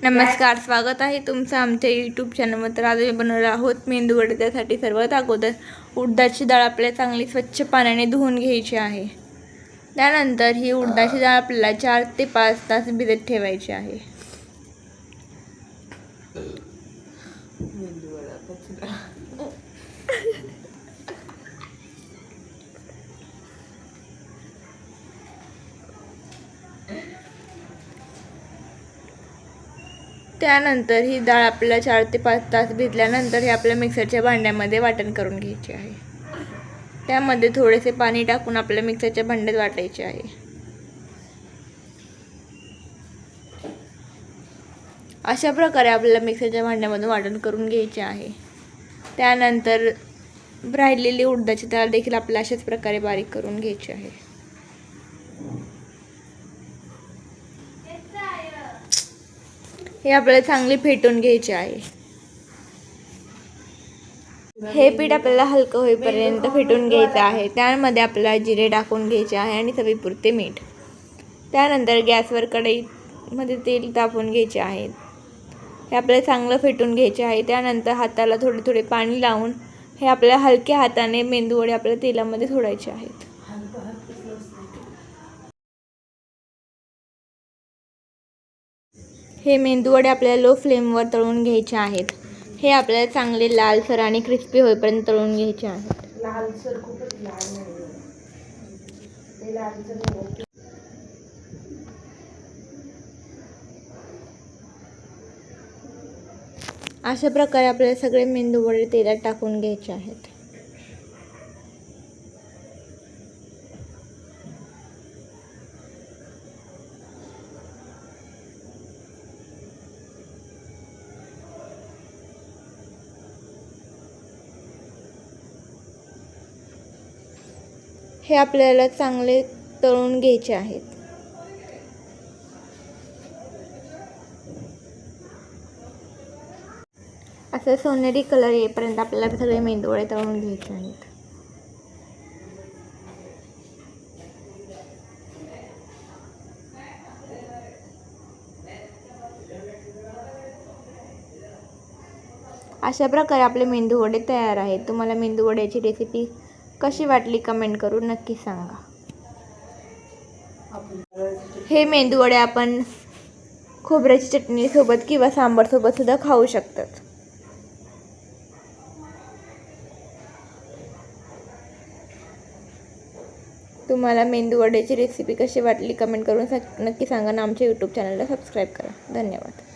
नमस्कार, स्वागत आहे तुमचं आमच्या यूट्यूब चॅनलवर. तर आज मी बनवणार आहोत मेंदू वडे. त्यासाठी सर्वात अगोदर उडदाची डाळ आपल्याला चांगली स्वच्छ पाण्याने धुवून घ्यायची आहे. त्यानंतर ही उडदाची डाळ आपल्याला 4 ते 5 तास भिजत ठेवायची आहे. त्यानंतर ही डाळ आपल्याला 4 ते 5 तास भिजल्यानंतर हे आपल्या मिक्सरच्या भांड्यामध्ये वाटण करून घ्यायचे आहे. त्यामध्ये थोडेसे पाणी टाकून आपल्या मिक्सरच्या भांड्यात वाटायचे आहे. अशा प्रकारे आपल्याला मिक्सरच्या भांड्यामधून वाटण करून घ्यायचे आहे. त्यानंतर राहिलेली उडदाची डाळ देखील आपल्याला अशाच प्रकारे बारीक करून घ्यायची आहे. हे आपल्याला चांगले फेटून घ्यायचे आहे. हे पीठ आपल्याला हलकं होईपर्यंत फेटून घ्यायचं आहे. त्यामध्ये आपल्याला जिरे टाकून घ्यायचे आहे आणि चवीपुरते मीठ. त्यानंतर गॅसवर कढईमध्ये तेल तापवून घ्यायचे आहे. हे आपल्याला चांगलं फेटून घ्यायचे आहे. त्यानंतर हाताला थोडे थोडे पाणी लावून हे आपल्या हलक्या हाताने मेंदू वडे आपल्याला तेलामध्ये सोडायचे आहेत. हे मेंदू वडे आपल्याला लो फ्लेमवर तळून घ्यायचे आहेत. हे आपल्याला चांगले लालसर आणि क्रिस्पी होईपर्यंत तळून घ्यायचे आहेत. लालसर खूपच लाल नाही, ते लालसर नाही. अशा प्रकारे आपल्याला सगळे मेंदू वडे तेलात टाकून घ्यायचे आहेत. हे आपल्याला चांगले तळून घ्यायचे आहेत. असं सोनेरी कलर येईपर्यंत आपल्याला सगळे मेंदू वडे तळून घ्यायचे आहेत. अशा प्रकारे आपले मेंदू वडे तयार आहेत. तुम्हाला मेंदू वड्याची रेसिपी कशी वाटली कमेंट करून नक्की सांगा. हे मेंदू वडे आपण खोबऱ्याची चटणी सोबत किंवा सांबार सोबत सुद्धा खाऊ शकतात. तुम्हाला मेंदू वड्याची रेसिपी कशी वाटली कमेंट करून नक्की सांगा. आणि आमच्या यूट्यूब चॅनलला सबस्क्राईब करा. धन्यवाद.